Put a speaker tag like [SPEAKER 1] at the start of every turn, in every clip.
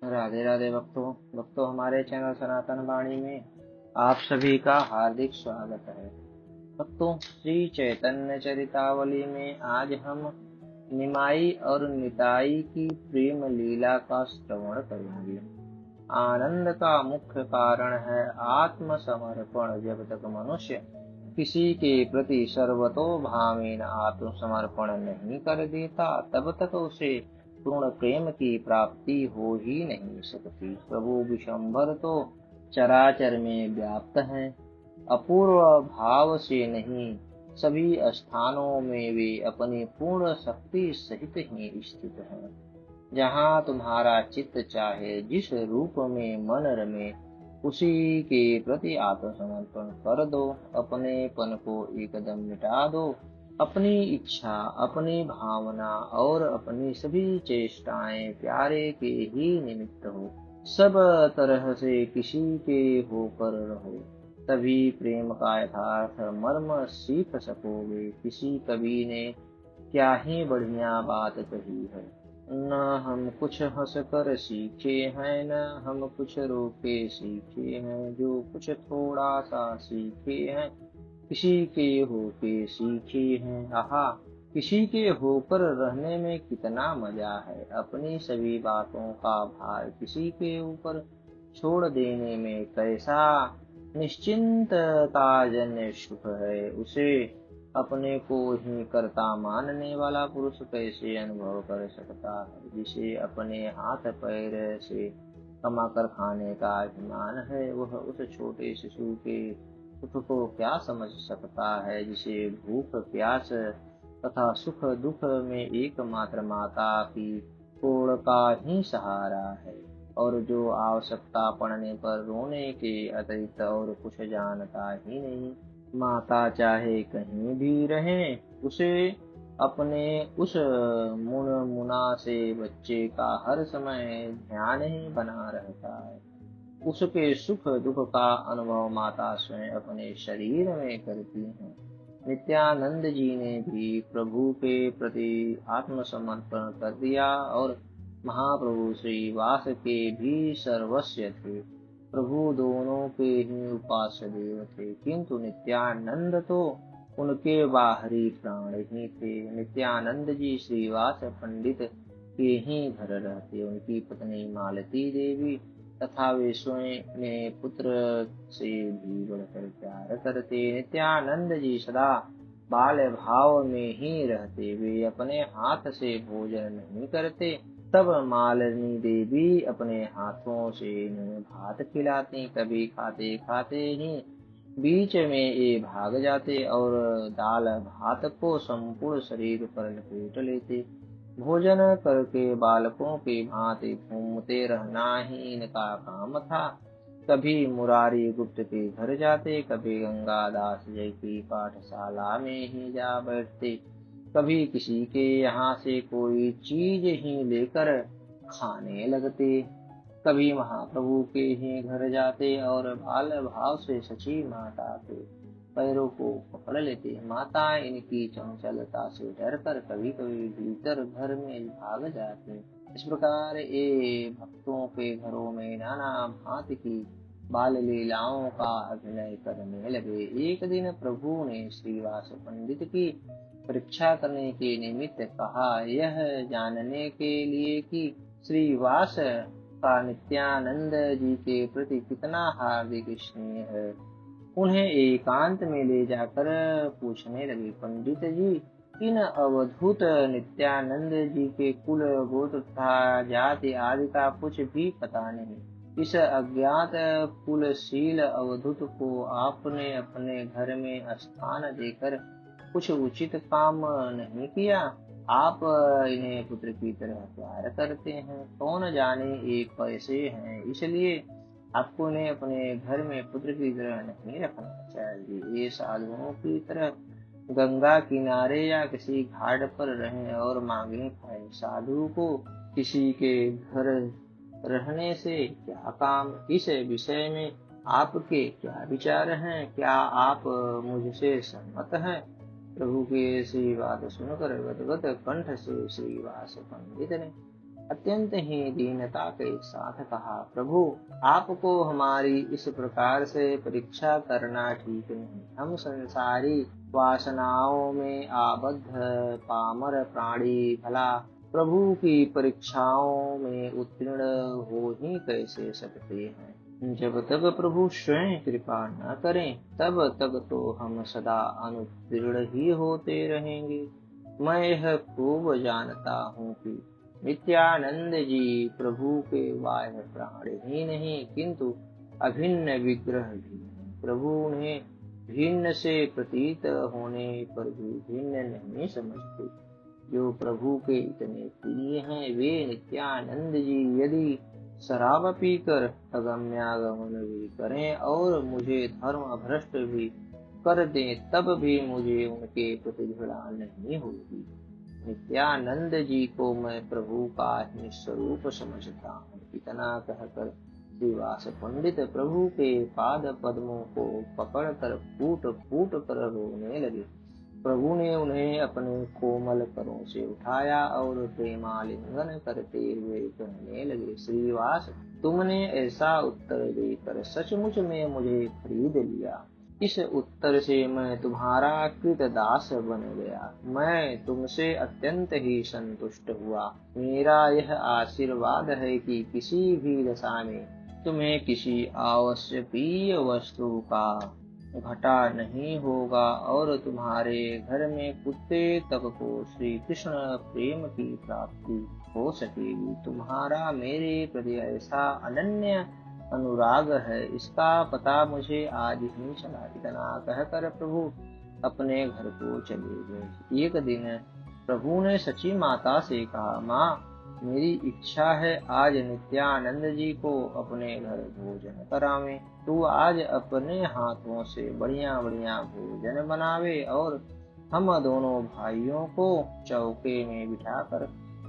[SPEAKER 1] राधे राधे भक्तों हमारे चैनल सनातन वाणी में आप सभी का हार्दिक स्वागत है। भक्तों, श्री चैतन्य चरितावली में आज हम निमाई और निताई की प्रेम लीला का श्रवण करेंगे। आनंद का मुख्य कारण है आत्मसमर्पण। जब तक मनुष्य किसी के प्रति सर्वतोभावेन आत्मसमर्पण नहीं कर देता, तब तक उसे पूर्ण प्रेम की प्राप्ति हो ही नहीं सकती। प्रभु विशंभर तो चराचर में व्याप्त हैं, अपूर्व भाव से नहीं, सभी स्थानों में वे अपनी पूर्ण शक्ति सहित ही स्थित हैं। जहाँ तुम्हारा चित्त चाहे जिस रूप में मन रमे, उसी के प्रति आत्मसमर्पण कर दो। अपनेपन को एकदम मिटा दो। अपनी इच्छा, अपनी भावना और अपनी सभी चेष्टाएं प्यारे के ही निमित्त हो। सब तरह से किसी के होकर रहो, तभी प्रेम का यथार्थ मर्म सीख सकोगे। किसी कवि ने क्या ही बढ़िया बात कही है। न हम कुछ हंस कर सीखे हैं, न हम कुछ रो के सीखे हैं। जो कुछ थोड़ा सा सीखे हैं, किसी के होके सीखे हैं। आहा, किसी के होकर रहने में कितना मजा है। अपनी सभी बातों का भार किसी के ऊपर छोड़ देने में कैसा निश्चिंतता जन्य सुख है। उसे अपने को ही कर्ता मानने वाला पुरुष कैसे अनुभव कर सकता है। जिसे अपने हाथ पैर से कमा कर खाने का अभिमान है, वह उस छोटे शिशु के सुख को क्या समझ सकता है, जिसे भूख प्यास तथा सुख दुख में एकमात्र माता की कोड़ का ही सहारा है, और जो आवश्यकता पड़ने पर रोने के अतिरिक्त और कुछ जानता ही नहीं। माता चाहे कहीं भी रहे, उसे अपने उस मुन मुना से बच्चे का हर समय ध्यान ही बना रहता है। उसके सुख दुख का अनुभव माता स्वयं अपने शरीर में करती हैं। नित्यानंद जी ने भी प्रभु के प्रति आत्मसमर्पण कर दिया, और महाप्रभु श्री वास के भी सर्वस्व थे। प्रभु दोनों के ही उपास्य देव थे, किंतु नित्यानंद तो उनके बाहरी प्राण ही थे। नित्यानंद जी श्रीवास पंडित के ही घर रहते। उनकी पत्नी मालती देवी तथा वे स्वयं ने पुत्र से भी बढ़कर प्यार करते। नित्यानंद जी सदा बाल भाव में ही रहते। वे अपने हाथ से भोजन नहीं करते। तब मालिनी देवी अपने हाथों से इन्हें भात खिलाती। कभी खाते खाते ही बीच में ये भाग जाते और दाल भात को संपूर्ण शरीर पर लपेट लेते। भोजन करके बालकों की भांति घूमते रहना ही इनका काम था। कभी मुरारी गुप्त के घर जाते, कभी गंगादास जय की पाठशाला में ही जा बैठते, कभी किसी के यहाँ से कोई चीज ही लेकर खाने लगते, कभी महाप्रभु के ही घर जाते और बाल भाव से सची माता के पैरों को पकड़ लेते। माता इनकी चंचलता से डरकर कभी कभी भीतर घर में भाग जाती। इस प्रकार ये भक्तों के घरों में नाना भांति की बाल लीलाओं का अभिनय करने लगे। एक दिन प्रभु ने श्रीवास पंडित की परीक्षा करने के निमित्त कहा, यह जानने के लिए कि श्रीवास का नित्यानंद जी के प्रति कितना हार्दिक स्नेह है, उन्हें एकांत में ले जाकर पूछने लगे, पंडित जी, इन अवधूत नित्यानंद जी के कुल गोत्र तथा जाति आदि का कुछ भी पता नहीं। इस अज्ञात कुलशील अवधूत को आपने अपने घर में स्थान देकर कुछ उचित काम नहीं किया। आप इन्हें पुत्र की तरह प्यार करते हैं। कौन जाने ये कैसे हैं, इसलिए आपको इन्हें अपने घर में पुत्र की तरह नहीं रखना चाहिए। ये साधुओं की तरह गंगा किनारे या किसी घाट पर रहें और मांगे खाएं। साधु को किसी के घर रहने से क्या काम। इस विषय में आपके क्या विचार हैं? क्या आप मुझसे सहमत हैं? प्रभु की ऐसी बात सुनकर गदगद कंठ से श्रीवास पंडित ने अत्यंत ही दीनता के साथ कहा, प्रभु आपको हमारी इस प्रकार से परीक्षा करना ठीक नहीं। हम संसारी वासनाओं में आबद्ध पामर प्राणी भला प्रभु की परीक्षाओं में उत्तीर्ण हो ही कैसे सकते हैं। जब तक प्रभु स्वयं कृपा न करें तब तक तो हम सदा अनुत्तीर्ण ही होते रहेंगे। मैं यह खूब जानता हूँ कि नित्यानंद जी प्रभु के बाह्य प्राण ही नहीं किंतु अभिन्न विग्रह भी हैं। प्रभु उन्हें भिन्न से प्रतीत होने पर भी भिन्न नहीं समझते। जो प्रभु के इतने प्रिय हैं वे नित्यानंद जी यदि शराब पीकर अगम्यागमन भी करें और मुझे धर्म भ्रष्ट भी कर दें तब भी मुझे उनके प्रति घृणा नहीं होगी। नित्यानंद जी को मैं प्रभु का ही स्वरूप समझता हूँ। इतना कहकर श्रीवास पंडित प्रभु के पाद पद्मों को पकड़कर फूट फूट कर रोने लगे। प्रभु ने उन्हें अपने कोमल करों से उठाया और प्रेमालिंगन करते हुए कहने लगे, श्रीवास तुमने ऐसा उत्तर देकर सचमुच में मुझे खरीद लिया। इस उत्तर से मैं तुम्हारा कृतदास बन गया। मैं तुमसे अत्यंत ही संतुष्ट हुआ। मेरा यह आशीर्वाद है कि किसी भी दशा में तुम्हें किसी आवश्यकीय वस्तु का घटा नहीं होगा और तुम्हारे घर में कुत्ते तक को श्री कृष्ण प्रेम की प्राप्ति हो सकेगी। तुम्हारा मेरे प्रति ऐसा अनन्य अनुराग है, इसका पता मुझे आज ही चला। इतना कहकर प्रभु अपने घर को चले गए। एक दिन प्रभु ने सची माता से कहा, माँ मेरी इच्छा है आज नित्यानंद जी को अपने घर भोजन करावें। तू आज अपने हाथों से बढ़िया बढ़िया भोजन बनावे और हम दोनों भाइयों को चौके में बिठाकर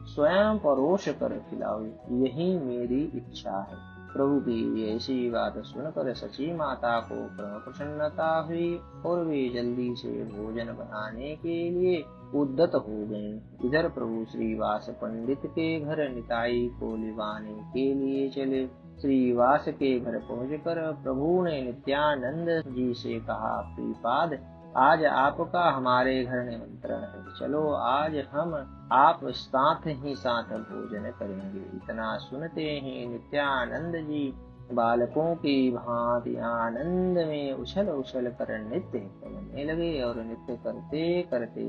[SPEAKER 1] स्वयं परोस कर खिलावे। यही मेरी इच्छा है। प्रभु की ऐसी बात सुनकर सची माता को प्रसन्नता हुई और वे जल्दी से भोजन बनाने के लिए उद्यत हो गए। इधर प्रभु श्रीवास पंडित के घर निताई को लिवाने के लिए चले। श्रीवास के घर पहुंचकर प्रभु ने नित्यानंद जी से कहा, प्रीपाद आज आपका हमारे घर निमंत्रण है, चलो आज हम आप साथ ही साथ भोजन करेंगे। इतना सुनते ही नित्यानंद जी बालकों की भांति आनंद में उछल उछल कर नृत्य करने लगे और नृत्य करते करते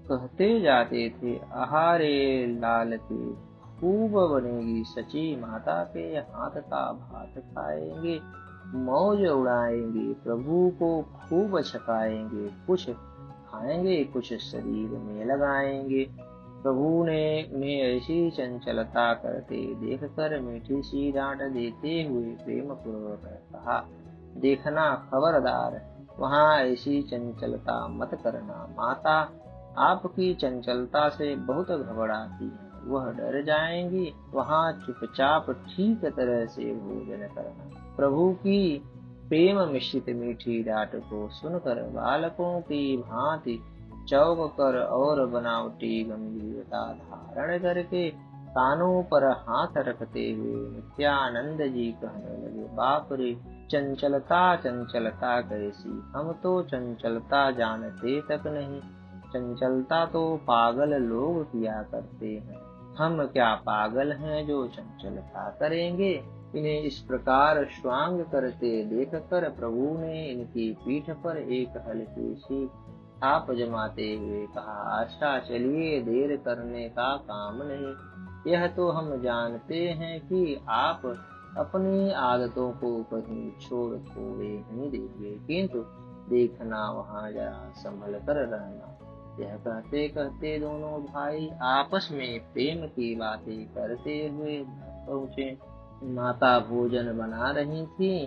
[SPEAKER 1] कहते जाते थे, आहारे लाल के खूब बनेगी सची माता के हाथ का भात खाएंगे, मौज उड़ाएंगे, प्रभु को खूब छकाएंगे, कुछ खाएंगे कुछ शरीर में लगाएंगे। प्रभु ने उन्हें ऐसी चंचलता करते देखकर मीठी सी डांट देते हुए प्रेम पूर्वक कहा, देखना खबरदार वहाँ ऐसी चंचलता मत करना। माता आपकी चंचलता से बहुत घबराती है, वह डर जाएंगी। वहाँ चुपचाप ठीक तरह से भोजन करना। प्रभु की प्रेम मिश्रित मीठी डांट को सुनकर बालकों की भांति चौंक कर और बनावटी गंभीरता धारण करके कानों पर हाथ रखते हुए नित्यानंद जी कहने लगे, बाप रे चंचलता चंचलता कैसी, हम तो चंचलता जानते तक नहीं। चंचलता तो पागल लोग किया करते हैं, हम क्या पागल हैं जो चंचलता करेंगे। इन्हें इस प्रकार स्वांग करते देखकर प्रभु ने इनकी पीठ पर एक हल्की सी थाप जमाते हुए कहा, अच्छा चलिए देर करने का काम नहीं। यह तो हम जानते हैं कि आप अपनी आदतों को कहीं छोड़ थोड़े नहीं देंगे, किंतु देखना वहाँ जरा संभल कर रहना। यह कहते कहते दोनों भाई आपस में प्रेम की बातें करते हुए पहुँचे। माता भोजन बना रही थी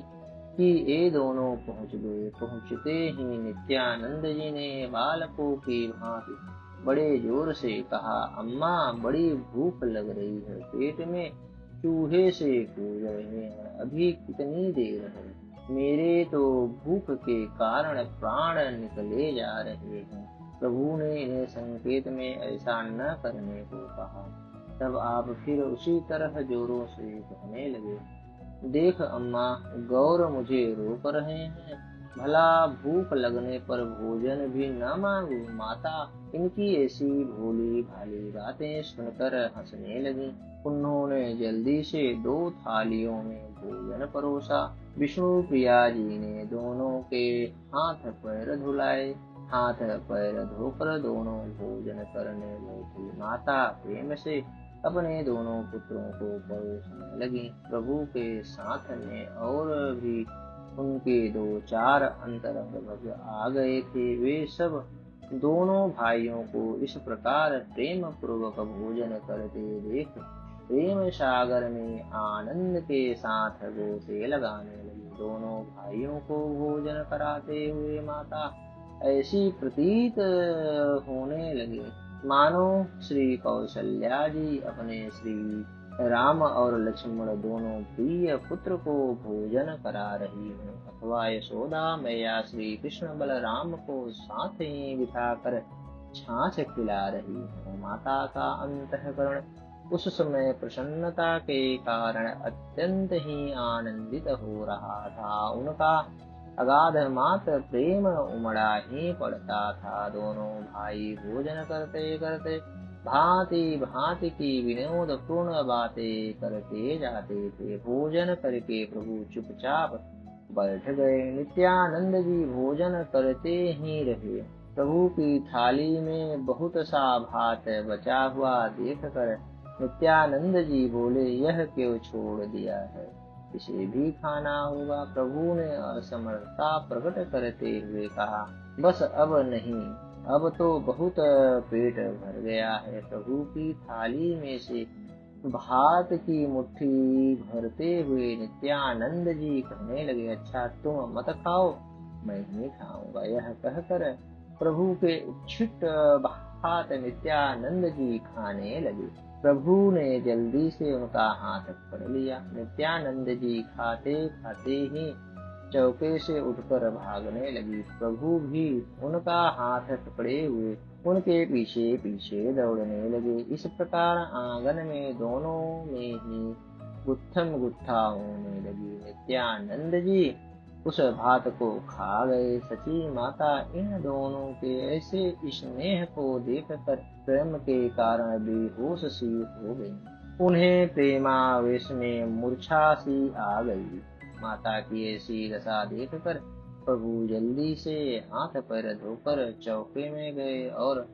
[SPEAKER 1] कि ये दोनों पहुँच गए। पहुँचते ही नित्यानंद जी ने बालकों की भांति बड़े जोर से कहा, अम्मा बड़ी भूख लग रही है, पेट में चूहे से कूद रहे हैं, अभी कितनी देर है, मेरे तो भूख के कारण प्राण निकले जा रहे हैं। प्रभु ने इन्हें संकेत में ऐसा न करने को कहा। तब आप फिर उसी तरह जोरों से कहने लगे, देख अम्मा, गौर मुझे रोक रहे हैं, भला भूख लगने पर भोजन भी न मांगू। माता इनकी ऐसी भोली भाली बातें सुनकर हंसने लगी। उन्होंने जल्दी से 2 थालियों में भोजन परोसा। विष्णु प्रिया जी ने दोनों के हाथ पैर धुलाए। हाथ पैर धोकर दोनों भोजन करने लगी। माता प्रेम से अपने दोनों पुत्रों को परोसने लगी। प्रभु के साथ में और भी उनके 2-4 अंतरंग भक्त आ गए थे। वे सब दोनों भाइयों को इस प्रकार प्रेम पूर्वक भोजन करते देख प्रेम सागर में आनंद के साथ गोते लगाने लगी। दोनों भाइयों को भोजन कराते हुए माता ऐसी प्रतीत होने लगी मानो श्री कौशल्या जी अपने श्री राम और लक्ष्मण दोनों प्रिय पुत्र को भोजन करा रही हूँ, अथवा यशोदा मैया श्री कृष्ण बलराम को साथ ही बिठाकर छाछ खिला रही हूँ। माता का अंतःकरण उस समय प्रसन्नता के कारण अत्यंत ही आनंदित हो रहा था। उनका अगाध मात्र प्रेम उमड़ा ही पड़ता था। दोनों भाई भोजन करते करते भांति भांति की विनोदपूर्ण बातें करते जाते थे। भोजन करके प्रभु चुपचाप बैठ गए। नित्यानंद जी भोजन करते ही रहे। प्रभु की थाली में बहुत सा भात बचा हुआ देखकर नित्यानंद जी बोले, यह क्यों छोड़ दिया है, इसे भी खाना होगा। प्रभु ने असमर्थता प्रकट करते हुए कहा, बस अब नहीं, अब तो बहुत पेट भर गया है। प्रभु की थाली में से भात की मुट्ठी भरते हुए नित्यानंद जी कहने लगे, अच्छा तुम मत खाओ, मैं ही खाऊंगा। यह कहकर प्रभु के उच्छिष्ट भात नित्यानंद जी खाने लगे। प्रभु ने जल्दी से उनका हाथ पकड़ लिया। नित्यानंद जी खाते खाते ही चौके से उठकर भागने लगी। प्रभु भी उनका हाथ पकड़े हुए उनके पीछे पीछे दौड़ने लगे। इस प्रकार आंगन में दोनों में ही गुत्थम गुत्था होने लगी। नित्यानंद जी उस भात को खा गए। सची माता इन दोनों के ऐसे स्नेह को देखकर प्रेम के कारण बेहोश सी हो गई। उन्हें प्रेमावेश में मूर्छा सी आ गई। माता की ऐसी दशा देखकर प्रभु जल्दी से हाथ पैर धोकर चौके में गए और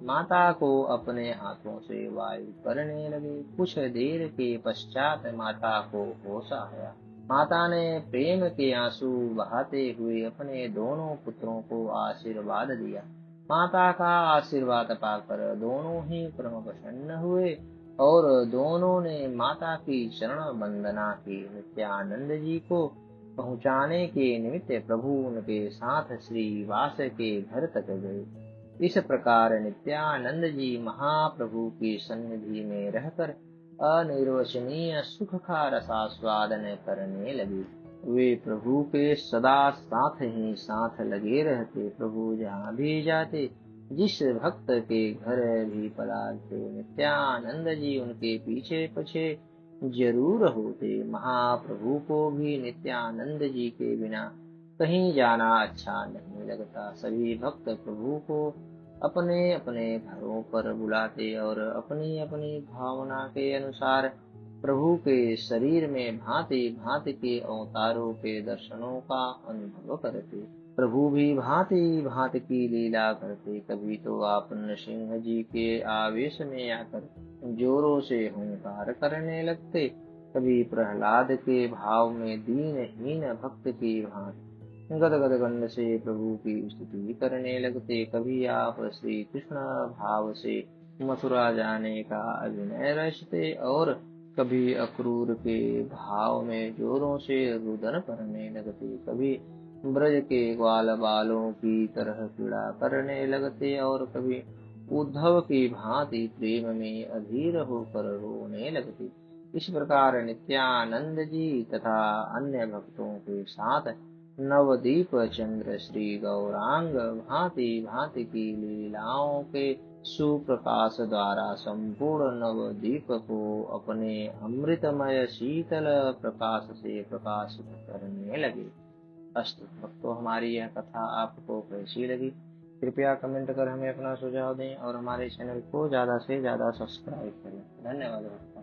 [SPEAKER 1] माता को अपने हाथों से वायु करने लगे। कुछ देर के पश्चात माता को होश आया। माता ने प्रेम के आंसू बहाते हुए अपने दोनों पुत्रों को आशीर्वाद दिया। माता का आशीर्वाद पाकर दोनों ही परम प्रसन्न हुए और दोनों ने माता की शरण वंदना की। नित्यानंद जी को पहुँचाने के निमित्त प्रभु उनके साथ श्रीवास के घर तक गए। इस प्रकार नित्यानंद जी महाप्रभु की सन्निधि में रहकर अनिर्वचनीय सुख का रसास्वादन करने लगे। वे प्रभु के सदा साथ ही साथ लगे रहते। प्रभु जहाँ भी जाते, जिस भक्त के घर भी पधारते, नित्यानंद जी उनके पीछे पीछे जरूर होते। महाप्रभु को भी नित्यानंद जी के बिना कहीं जाना अच्छा नहीं लगता। सभी भक्त प्रभु को अपने अपने घरों पर बुलाते और अपनी अपनी भावना के अनुसार प्रभु के शरीर में भांति भांति के अवतारों के दर्शनों का अनुभव करते। प्रभु भी भांति भांति की लीला करते। कभी तो आप नृसिंह जी के आवेश में आकर जोरों से हुंकार करने लगते, कभी प्रहलाद के भाव में दीनहीन भक्त की भांति गदगद कंठ से प्रभु की स्तुति करने लगते। कभी आप श्री कृष्ण भाव से मथुरा जाने का अभिनय रचते और कभी अक्रूर के भाव में जोरों से रुदन करने लगते। कभी ब्रज के ग्वाल बालों की तरह पीड़ा करने लगते और कभी उद्धव की भांति प्रेम में अधीर होकर रोने लगते। इस प्रकार नित्यानंद जी तथा अन्य भक्तों के साथ नवदीप चंद्र श्री गौरांग भांति भांति की लीलाओं के सुप्रकाश द्वारा संपूर्ण नवद्वीप को अपने अमृतमय शीतल प्रकाश से प्रकाशित करने लगे। अस्तु भक्तों, हमारी यह कथा आपको कैसी लगी? कृपया कमेंट कर हमें अपना सुझाव दें और हमारे चैनल को ज़्यादा से ज़्यादा सब्सक्राइब करें। धन्यवाद भक्तों।